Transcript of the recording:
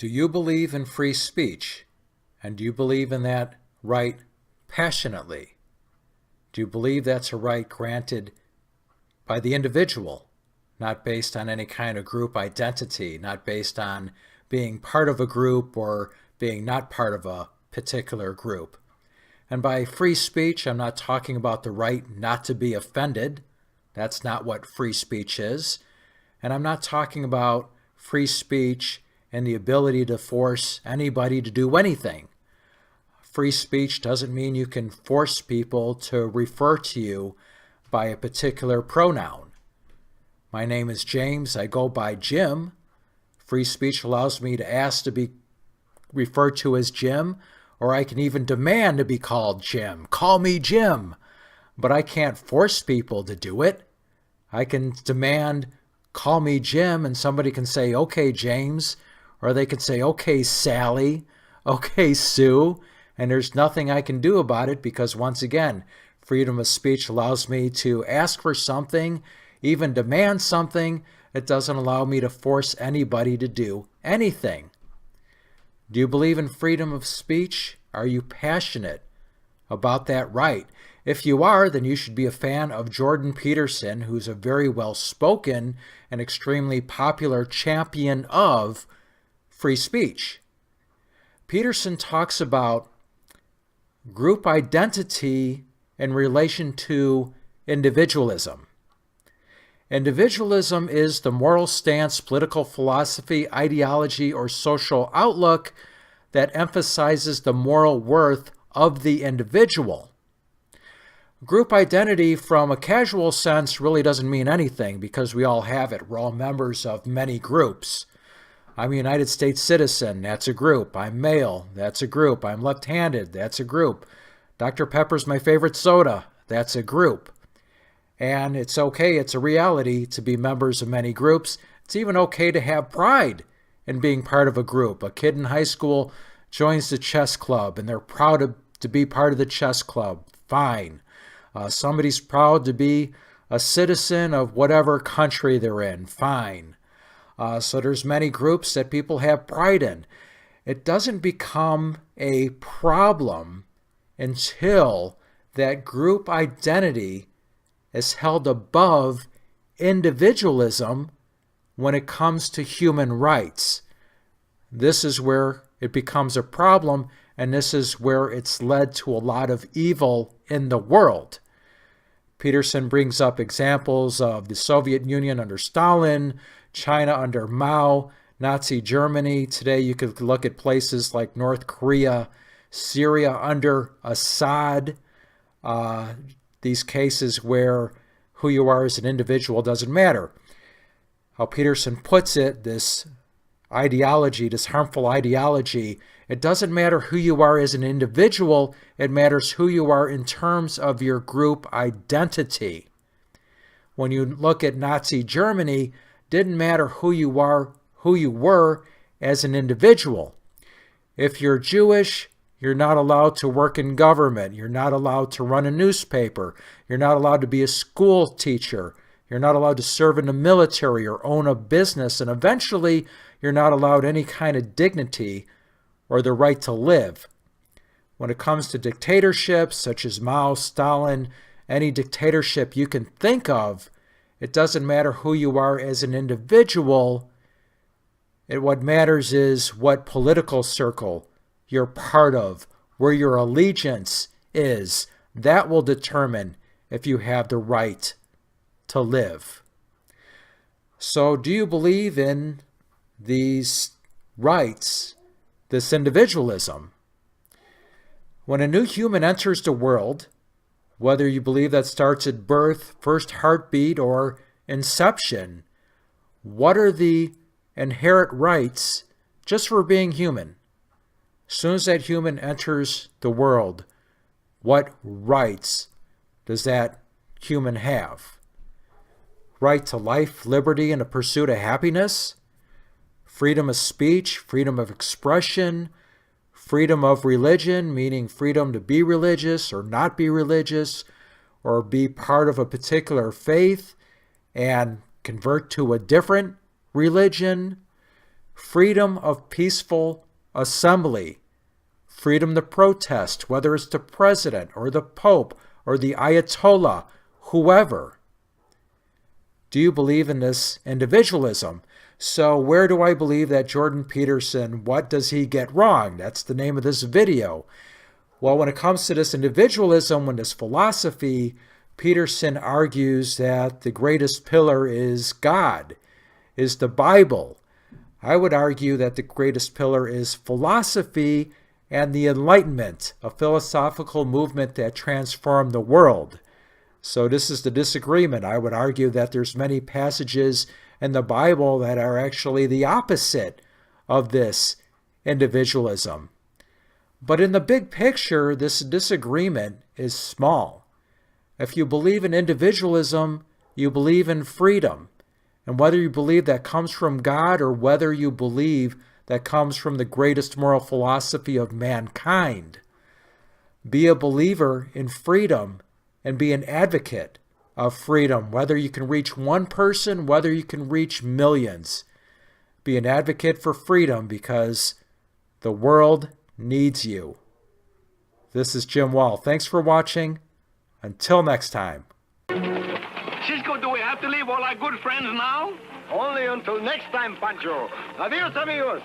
Do you believe in free speech? And do you believe in that right passionately? Do you believe that's a right granted by the individual, not based on any kind of group identity, not based on being part of a group or being not part of a particular group? And by free speech, I'm not talking about the right not to be offended. That's not what free speech is. And I'm not talking about free speech and the ability to force anybody to do anything. Free speech doesn't mean you can force people to refer to you by a particular pronoun. My name is James. I go by Jim. Free speech allows me to ask to be referred to as Jim, or I can even demand to be called Jim. Call me Jim. But I can't force people to do it. I can demand, call me Jim, and somebody can say, okay, James, or they can say, okay, Sally, okay, Sue, and there's nothing I can do about it because, once again, freedom of speech allows me to ask for something, even demand something. It doesn't allow me to force anybody to do anything. Do you believe in freedom of speech? Are you passionate about that right? If you are, then you should be a fan of Jordan Peterson, who's a very well-spoken and extremely popular champion of free speech. Peterson talks about group identity in relation to individualism. Individualism is the moral stance, political philosophy, ideology, or social outlook that emphasizes the moral worth of the individual. Group identity, from a casual sense, really doesn't mean anything because we all have it. We're all members of many groups. I'm a United States citizen, that's a group. I'm male, that's a group. I'm left-handed, that's a group. Dr. Pepper's my favorite soda, that's a group. And it's okay, it's a reality to be members of many groups. It's even okay to have pride in being part of a group. A kid in high school joins the chess club and they're proud to be part of the chess club. Fine. Somebody's proud to be a citizen of whatever country they're in. Fine. So there's many groups that people have pride in. It doesn't become a problem until that group identity is held above individualism when it comes to human rights. This is where it becomes a problem, and this is where it's led to a lot of evil in the world. Peterson brings up examples of the Soviet Union under Stalin, China under Mao, Nazi Germany. Today you could look at places like North Korea, Syria under Assad. These cases where who you are as an individual doesn't matter. How Peterson puts it, this ideology, this harmful ideology, it doesn't matter who you are as an individual, it matters who you are in terms of your group identity. When you look at Nazi Germany, didn't matter who you were as an individual. If you're Jewish, you're not allowed to work in government. You're not allowed to run a newspaper. You're not allowed to be a school teacher. You're not allowed to serve in the military or own a business. And eventually, you're not allowed any kind of dignity or the right to live. When it comes to dictatorships such as Mao, Stalin, any dictatorship you can think of, it doesn't matter who you are as an individual. What matters is what political circle you're part of, where your allegiance is. That will determine if you have the right to live. So do you believe in these rights, this individualism? When a new human enters the world, whether you believe that starts at birth, first heartbeat, or inception, what are the inherent rights just for being human? As soon as that human enters the world, what rights does that human have? Right to life, liberty, and the pursuit of happiness? Freedom of speech, freedom of expression, freedom of religion, meaning freedom to be religious or not be religious, or be part of a particular faith and convert to a different religion. freedom of peaceful assembly, freedom to protest, whether it's the president or the Pope or the Ayatollah, whoever. Do you believe in this individualism? So where do I believe that Jordan Peterson, what does he get wrong? That's the name of this video. Well, when it comes to this individualism, when this philosophy, Peterson argues that the greatest pillar is God, is the Bible. I would argue that the greatest pillar is philosophy and the Enlightenment, a philosophical movement that transformed the world. So this is the disagreement. I would argue that there's many passages in the Bible that are actually the opposite of this individualism. But in the big picture, this disagreement is small. If you believe in individualism, you believe in freedom. And whether you believe that comes from God or whether you believe that comes from the greatest moral philosophy of mankind, be a believer in freedom and be an advocate of freedom, whether you can reach one person, whether you can reach millions. Be an advocate for freedom because the world needs you. This is Jim Wall. Thanks for watching. Until next time. Cisco, do we have to leave all our good friends now? Only until next time, Pancho. Adios, amigos.